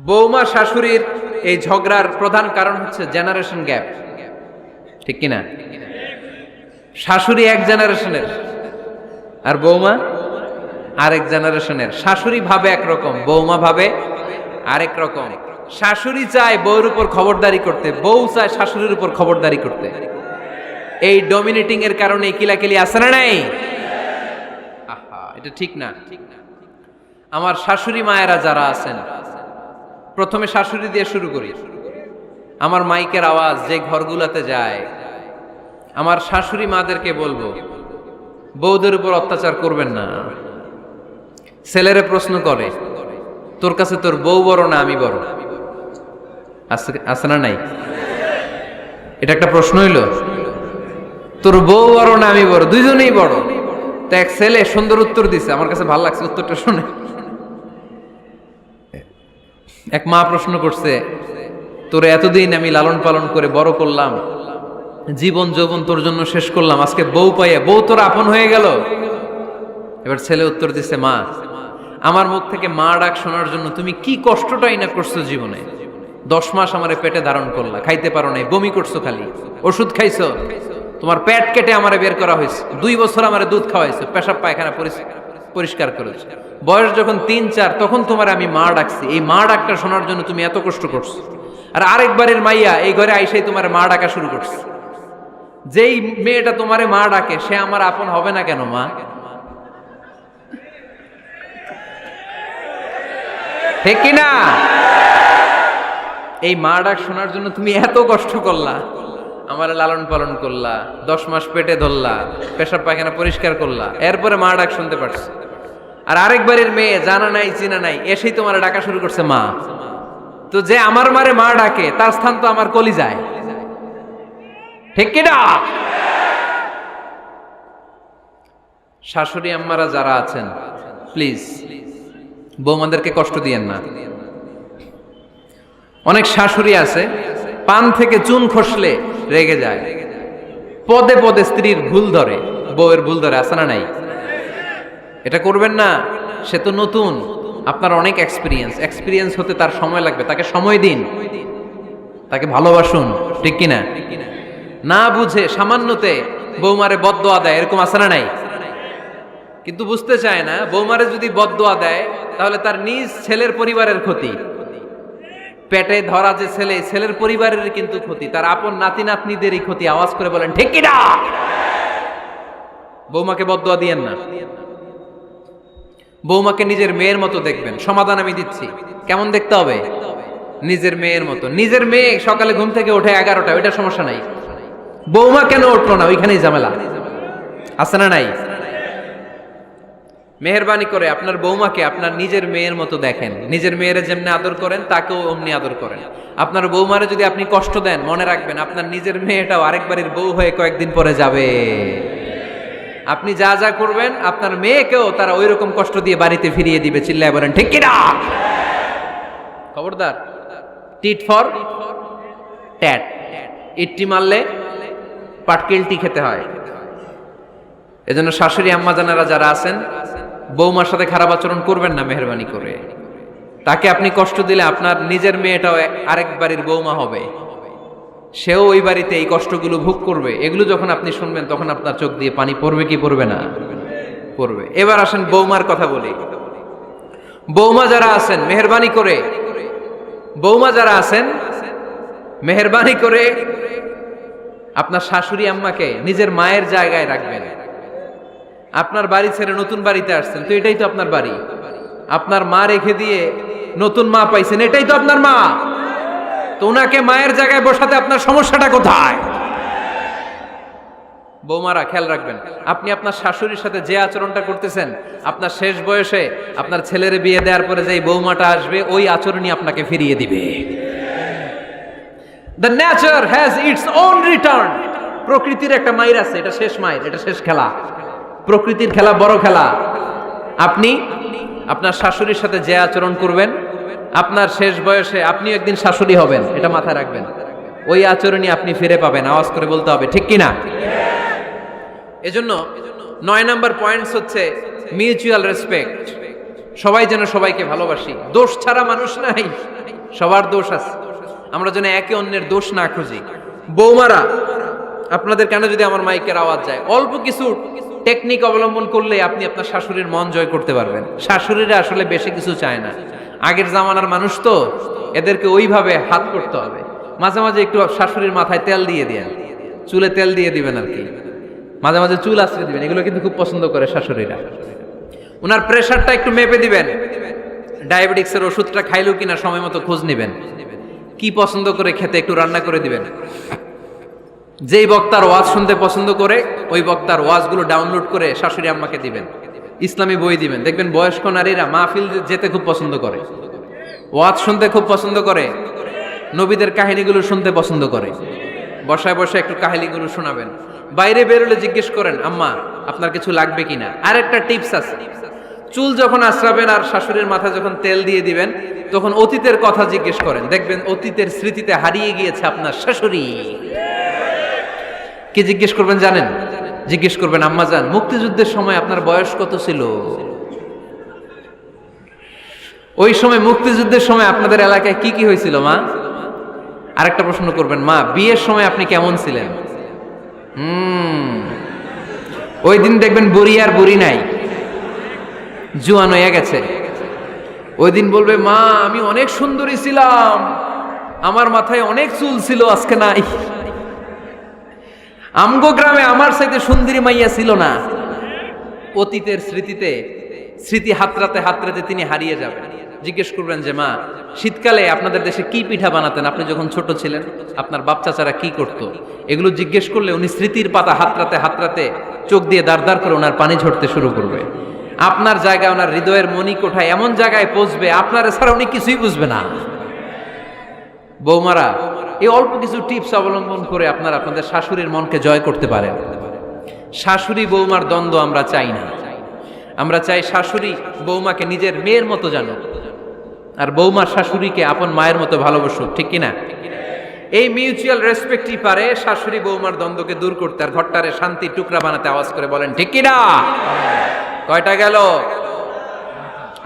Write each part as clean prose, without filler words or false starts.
বৌমা শাশুড়ির এই ঝগড়ার প্রধান কারণ হচ্ছে জেনারেশন গ্যাপ, ঠিক কিনা? শাশুড়ি এক জেনারেশনের আর বৌমা আরেক জেনারেশনের। শাশুড়ি ভাবে একরকম, বৌমা ভাবে আরেক রকম। শাশুড়ি চায় বউর উপর খবরদারি করতে, বউ চায় শাশুড়ির উপর খবরদারি করতে। এই ডমিনেটিং এর কারণে কিলাকিলি আছে না নাই? আহা, এটা ঠিক না। আমার শাশুড়ি মায়েরা যারা আছেন, প্রথমে শাশুড়ি দিয়ে শুরু করি। আমার মাইকের আওয়াজ যে ঘরগুলোতে যায়, আমার শাশুড়ি মাদেরকে বলবো, বউদের উপর অত্যাচার করবেন না। ছেলেরে প্রশ্ন করে, তোর কাছে তোর বউ বড় না আমি বড়? আছে না নাই? এটা একটা প্রশ্ন হইল। তোর বউ বড় না আমি বড়? দুইজনেই বড়। তো এক ছেলে সুন্দর উত্তর দিছে, আমার কাছে ভালো লাগছে উত্তরটা শুনে। এক মা প্রশ্ন করছে, তোর এতদিন আমি লালন পালন করে বড় করলাম, জীবন যৌবন তোর জন্য শেষ করলাম, আজকে বউ পাইয়া বউ তোর আপন হয়ে গেল? এবার ছেলে উত্তর দিছে, মা, আমার মুখ থেকে মা ডাক শোনার জন্য তুমি কি কষ্টটাই না করছো জীবনে। 10 মাস আমারে পেটে ধারণ করলা, খাইতে পারো নাই, বমি করছো, খালি ওষুধ খাইছো, তোমার পেট কেটে আমারে বের করা হয়েছে, 2 বছর আমারে দুধ খাওয়াইছো, পেশাব পায়খানা পরিষ্কার করেছো। বয়স যখন 3-4 তখন তোমার আমি মা ডাকছি, এই মা ডাকটা শোনার জন্য তুমি এত কষ্ট করছো। আর আরেকবারের মাইয়া এই ঘরে আইসাই তোমার মা ডাকা শুরু করছে। যেই মেয়েটা তোমারে মা ডাকে সে আমার আপন হবে না কেন মা? ঠিক কিনা? এই মা ডাক শোনার জন্য তুমি এত কষ্ট করলা, আমার লালন পালন করলা, 10 মাস পেটে ধরলা, পেশাব পায়খানা পরিষ্কার করলা, এরপরে মা ডাক শুনতে পারছো। আর আরেকবারের মেয়ে জানা নাই চিনা নাই এসেই তোমার ডাকা শুরু করছে মা। তো যে আমার মারে মা ডাকে তার স্থান তো আমার কলিজায়, ঠিক কিনা? শাশুড়ি আম্মারা যারা আছেন, প্লিজ বৌমাদেরকে কষ্ট দিয়েন না। অনেক শাশুড়ি আছে পান থেকে চুন খসলে রেগে যায়, পদে পদে স্ত্রীর ভুল ধরে, বউয়ের ভুল ধরে, আছে না নাই? এটা করবেন না। সে তো নতুন, আপনার অনেক এক্সপিরিয়েন্স হতে তার সময় লাগবে, তাকে সময় দিন, তাকে ভালোবাসুন, ঠিক কিনা? না বুঝে সামান্যতে বৌমারে বদদোয়া দেয়, এরকম আছে না নাই? কিন্তু বুঝতে চায় না, বৌমারে যদি বদদোয়া দেয় তাহলে তার নিজ ছেলের পরিবারের ক্ষতি, পেটে ধরা যে ছেলে, ছেলের পরিবারের কিন্তু ক্ষতি, তার আপন নাতি নাতনিদেরই ক্ষতি। আওয়াজ করে বলেন ঠিক কিনা? বৌমাকে বদদোয়া দিয়েন না। বৌমাকে নিজের মেয়ের মতো দেখবেন। সমাধান আমি দিচ্ছি। কেমন দেখতে হবে? নিজের মেয়ের মতো। নিজের মেয়ে সকালে ঘুম থেকে ওঠে 11টা, ওইটা সমস্যা নাই। বৌমা কেন উঠলো না, ওইখানেই ঝামেলা, আছে না নাই? মেহেরবানি করে আপনার বৌমাকে আপনার নিজের মেয়ের মতো দেখেন। নিজের মেয়েরে যেমনি আদর করেন তাকেও অমনি আদর করেন। আপনার বৌমারে যদি আপনি কষ্ট দেন, মনে রাখবেন আপনার নিজের মেয়েটাও আরেকবারের বউ হয়ে কয়েকদিন পরে যাবে। আপনি যা যা করবেন আপনার মেয়েকেও তারা ওই রকম কষ্ট দিয়ে বাড়িতে ফিরিয়ে দিবে। চিল্লায় বলেন ঠিক কিনা? খবরদার, টিট ফর ট্যাট। ইট্টি মারলে পাটকেলটি খেতে হয়। এজন্য শাশুড়ি আম্মা জানারা যারা আছেন, বৌমার সাথে খারাপ আচরণ করবেন না মেহেরবানি করে। তাকে আপনি কষ্ট দিলে আপনার নিজের মেয়েটাও আরেক বাড়ির বৌমা হবে, সেও ওই বাড়িতে এই কষ্টগুলো ভোগ করবে। এগুলো যখন আপনি শুনবেন তখন আপনার চোখ দিয়ে পানি পড়বে কি পড়বে না? পড়বে। এবার আসেন বৌমার কথা বলি। বৌমা যারা আছেন মেহেরবানি করে, বৌমা যারা আছেন মেহেরবানি করে আপনার শাশুড়ি আম্মাকে নিজের মায়ের জায়গায় রাখবেন। আপনার বাড়ি ছেড়ে নতুন বাড়িতে আসছেন, তো এটাই তো আপনার বাড়ি। আপনার মা রেখে দিয়ে নতুন মা পাইছেন, এটাই তো আপনার মা। তো ওনাকে মায়ের জায়গায় বসাতে আপনার সমস্যাটা কোথায়? বৌমারা খেয়াল রাখবেন, আপনি আপনার শাশুড়ির সাথে যে আচরণটা করতেছেন, আপনার শেষ বয়সে আপনার ছেলের বিয়ে দেওয়ার পরে যে বৌমাটা আসবে ওই আচরণই আপনাকে ফিরিয়ে দিবে। The nature has its own return. প্রকৃতির একটা মাইর আছে, এটা শেষ মাইর, এটা শেষ খেলা। প্রকৃতির খেলা বড় খেলা। আপনি আপনার শাশুড়ির সাথে যে আচরণ করবেন, আপনার শেষ বয়সে আপনি একদিন শাশুড়ি হবেন, এটা মাথায় রাখবেন। ওই আচরণই আপনি ফিরে পাবেন। আওয়াজ করে বলতে হবে ঠিক কিনা? এজন্য 9 নাম্বার পয়েন্টস হচ্ছে মিউচুয়াল রেসপেক্ট। সবাই যেন সবাইকে ভালোবাসি। দোষ ছাড়া মানুষ নাই। সবার দোষ আছে, আমরা যেন একে অন্যের দোষ না খুঁজি। বৌমারা, আপনাদের কেন যদি আমার মাইকের আওয়াজ যায়, অল্প কিছু টেকনিক অবলম্বন করলে আপনি আপনার শাশুড়ির মন জয় করতে পারবেন। শাশুড়িরা আসলে বেশি কিছু চায় না, আগের জামানার মানুষ তো, এদেরকে ওইভাবে হাত করতে হবে। মাঝে মাঝে একটু শাশুড়ির মাথায় তেল দিয়ে দেন, চুলে তেল দিয়ে দিবেন আর কি, মাঝে মাঝে চুল আশ্রয় দিবেন, এগুলো কিন্তু খুব পছন্দ করে শাশুড়িরা। ওনার প্রেশারটা একটু মেপে দিবেন, ডায়াবেটিক্সের ওষুধটা খাইলো কিনা সময় মতো খোঁজ নিবেন, কি পছন্দ করে খেতে একটু রান্না করে দিবেন। যেই বক্তার ওয়াজ শুনতে পছন্দ করে ওই বক্তার ওয়াজগুলো ডাউনলোড করে শাশুড়ি আম্মাকে দিবেন, ইসলামী বই দিবেন। দেখবেন বয়স্ক নারীরা মাহফিল যেতে খুব পছন্দ করে, ওয়াজ শুনতে খুব পছন্দ করে, নবীদের কাহিনীগুলো শুনতে পছন্দ করে। বসায় বসায় একটু কাহিনীগুলো শোনাবেন। বাইরে বেরোলে জিজ্ঞেস করেন, আম্মা আপনার কিছু লাগবে কিনা। আর একটা টিপস আছে, চুল যখন আশ্রাবেন আর শাশুড়ির মাথায় যখন তেল দিয়ে দিবেন, তখন অতীতের কথা জিজ্ঞেস করেন, দেখবেন অতীতের স্মৃতিতে হারিয়ে গিয়েছে আপনার শাশুড়ি। কি জিজ্ঞেস করবেন জানেন? জিজ্ঞেস করবেন, আম্মা জান, মুক্তিযুদ্ধের সময় আপনার বয়স কত ছিল? ওই সময় মুক্তিযুদ্ধের সময় আপনাদের এলাকায় কি কি হয়েছিল মা? আরেকটা প্রশ্ন করবেন, মা বিয়ের সময় আপনি কেমন ছিলেন? ওই দিন দেখবেন বুড়ি আর বুড়ি নাই, জুয়ান হয়ে গেছে। ওই দিন বলবে, মা আমি অনেক সুন্দরী ছিলাম, আমার মাথায় অনেক চুল ছিল, আজকে নাই। আমগো গ্রামে আমার চাইতে সুন্দরী মাইয়া ছিল না। অতীতের স্মৃতিতে, স্মৃতি হাতরাতে হাতরাতে তিনি হারিয়ে যাবেন। জিজ্ঞেস করবেন যে, মা শীতকালে আপনাদের দেশে কি পিঠা বানাতেন আপনি যখন ছোট ছিলেন, আপনার বাপ চাচারা কি করতো? এগুলো জিজ্ঞেস করলে উনি স্মৃতির পাতা হাতরাতে হাতরাতে চোখ দিয়ে দাঁড় দাঁড় করে ওনার পানি ঝরতে শুরু করবে। আপনার জায়গায়, ওনার হৃদয়ের মনি কোঠায় এমন জায়গায় পৌঁছবে, আপনার ছাড়া উনি কিছুই বুঝবে না। বৌমারা, এই অল্প কিছু টিপস অবলম্বন করে আপনারা আপনাদের শাশুড়ির মনকে জয় করতে পারেন। শাশুড়ি বৌমার দ্বন্দ্ব আমরা চাই না, আমরা চাই শাশুড়ি বৌমাকে নিজের মেয়ের মতো জানো, আর বৌমার শাশুড়িকে আপন মায়ের মতো ভালোবাসুক, ঠিক কিনা? এই মিউচুয়াল রেসপেক্টই পারে শাশুড়ি বৌমার দ্বন্দ্বকে দূর করতে, আর ঘরটারে শান্তির টুকরা বানাতে। আওয়াজ করে বলেন ঠিক কিনা? কয়টা গেল?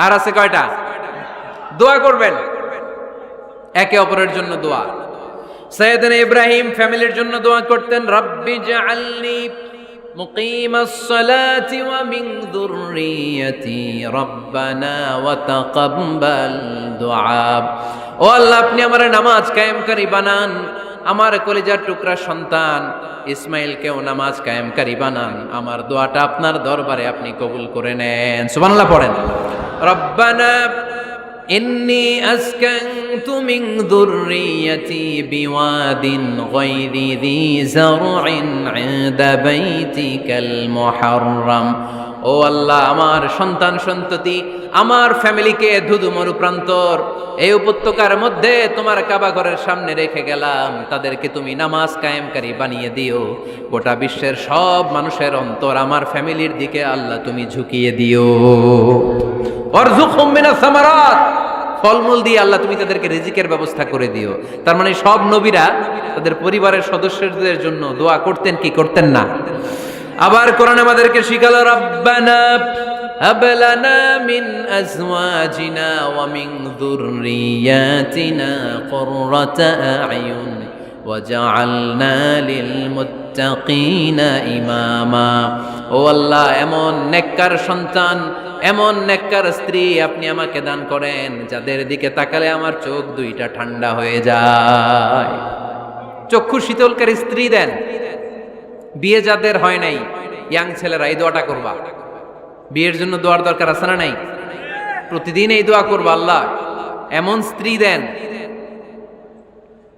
আর আছে কয়টা? দোয়া করবেন একে অপরের জন্য। দোয়া, সাইয়েদনা ইব্রাহিম ফ্যামিলির জন্য দোয়া করতেন, রব্বি জাআলনি মুকিমাস সালাতি ওয়া মিন যুররিয়াতি রব্বানা ওয়া তাকাব্বাল দুআ। ও আল্লাহ, আপনি আমার নামাজ কায়েমকারী বানান, আমার কলিজার টুকরা সন্তান ইসমাইলকেও নামাজ কায়েমকারী বানান, আমার দোয়াটা আপনার দরবারে আপনি কবুল করে নেন। সুবহানাল্লাহ পড়েন। রব্বানা ইন্নী আসকানতু মিন যুররিয়াতি বিওয়াদিন গায়রি যী যারইন ইনদা বাইতিকাল মুহাররাম। ও আল্লাহ, আমার সন্তান সন্ততি, আমার ফ্যামিলিকে ধুধু মরুপ্রান্তর এই উপত্যকার মধ্যে তোমার কাবা ঘরের সামনে রেখে গেলাম, তাদেরকে তুমি নামাজ কায়েমকারী বানিয়ে দিও। গোটা বিশ্বের সব মানুষের অন্তর আমার ফ্যামিলির দিকে আল্লাহ তুমি ঝুঁকিয়ে দিও। ওয়ারযুকহুম মিনাস সামারাত, ফলমূল দিয়ে আল্লাহ তুমি তাদেরকে রিজিকের ব্যবস্থা করে দিও। তার মানে সব নবীরা তাদের পরিবারের সদস্যদের জন্য দোয়া করতেন কি করতেন না? আবার কোরআন আমাদেরকে শিখালো, রব্বানা হাব লানা মিন আজওয়াজিনা ওয়া মিন যুররিয়াতিনা কুররাতা আ'য়ুন ওয়াজআলনা লিল মুত্তাকিনা ইমামা। ও আল্লাহ, এমন নেককার সন্তান, এমন নেককার স্ত্রী আপনি আমাকে দান করেন যাদের দিকে তাকালে আমার চোখ দুইটা ঠান্ডা হয়ে যায়। চক্ষু শীতলকারী স্ত্রী দেন। বিয়ে যাদের হয় নাই, ইয়াং ছেলেরা এই দোয়াটা করবা। বিয়ের জন্য দোয়ার দরকার আছে না নাই? প্রতিদিন এই দোয়া করবা, আল্লাহ এমন স্ত্রী দেন,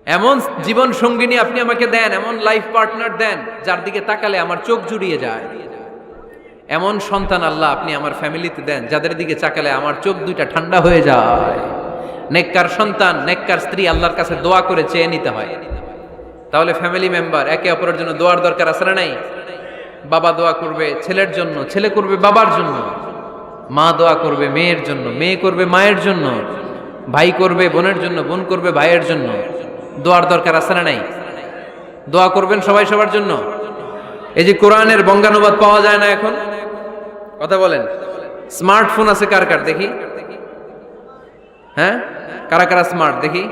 এমন জীবন সঙ্গিনী আপনি আমাকে দেন, এমন লাইফ পার্টনার দেন যার দিকে তাকালে আমার চোখ জুড়িয়ে যায়। এমন সন্তান আল্লাহ আপনি আমার ফ্যামিলিতে দেন যাদের দিকে তাকালে আমার চোখ দুইটা ঠান্ডা হয়ে যায়। নেককার সন্তান, নেককার স্ত্রী আল্লাহর কাছে দোয়া করে চেয়ে নিতে হয়। তাহলে ফ্যামিলি মেম্বার একে অপরের জন্য দোয়ার দরকার আছে না নাই? বাবা দোয়া করবে ছেলের জন্য, ছেলে করবে বাবার জন্য, মা দোয়া করবে মেয়ের জন্য, মেয়ে করবে মায়ের জন্য, ভাই করবে বোনের জন্য, বোন করবে ভাইয়ের জন্য। দোয়ার দরকার আছে না নাই? দোয়া করবেন সবাই সবার জন্য। এই যে কোরআনের বঙ্গানুবাদ পাওয়া যায় না এখন, কথা বলেন। স্মার্টফোন আছে কার কার দেখি? হ্যাঁ, কারা কারা স্মার্ট দেখি?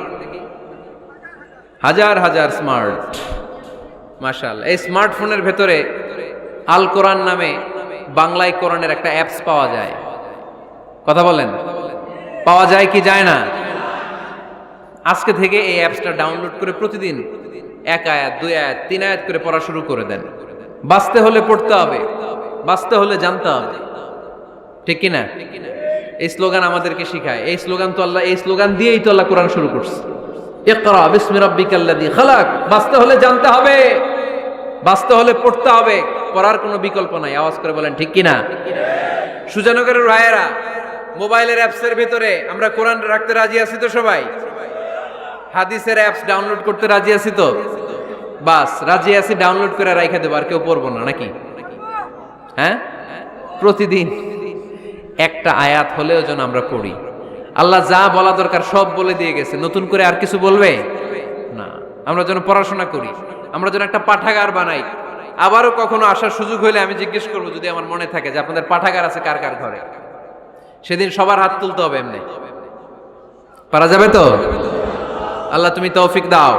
হাজার হাজার স্মার্ট, মাশাআল্লাহ। এই স্মার্টফোনের ভেতরে আল কোরআন নামে বাংলায় কোরআনের একটা অ্যাপস পাওয়া যায়। কথা বলেন, পাওয়া যায় কি যায় না? আজকে থেকে এই অ্যাপসটা ডাউনলোড করে প্রতিদিন 1 আয়াত 2 আয়াত 3 আয়াত করে পড়া শুরু করে দেন। বাঁচতে হলে পড়তে হবে, বাঁচতে হলে জানতে হবে, ঠিক কি না? এই স্লোগান আমাদেরকে শিখায়। এই স্লোগান তো আল্লাহ, এই স্লোগান দিয়েই তো আল্লাহ কোরআন শুরু করছে, ইকরা বিসমি রাব্বিকাল্লাযী খালাক। বাঁচতে হলে জানতে হবে, বাঁচতে হলে পড়তে হবে, পড়ার কোনো বিকল্প নাই। আওয়াজ করে বলেন ঠিক কি না? সুজানগরের রায়েরা, মোবাইলের অ্যাপসের ভিতরে আমরা কোরআন রাখতে রাজি আছি তো সবাই? হাদিসের অ্যাপস ডাউনলোড করতে রাজি আছি তো? বাস রাজি আছি, ডাউনলোড করে রাইখা দেবো, আর কেউ পড়বো না নাকি? হ্যাঁ, প্রতিদিন একটা আয়াত হলেও যেন আমরা পড়ি। আল্লাহ যা বলা দরকার সব বলে দিয়ে গেছে, নতুন করে আর কিছু বলবে না। আমরা যেন পড়াশোনা করি, আমরা যেন একটা পাঠাগার বানাই। আবারও কখনো আসার সুযোগ হইলে আমি জিজ্ঞেস করবো, যদি আমার মনে থাকে যে আপনাদের পাঠাগার আছে কার কার ঘরে, সেদিন সবার হাত তুলতে হবে। এমনি পারা যাবে তো? আল্লাহ তুমি তৌফিক দাও।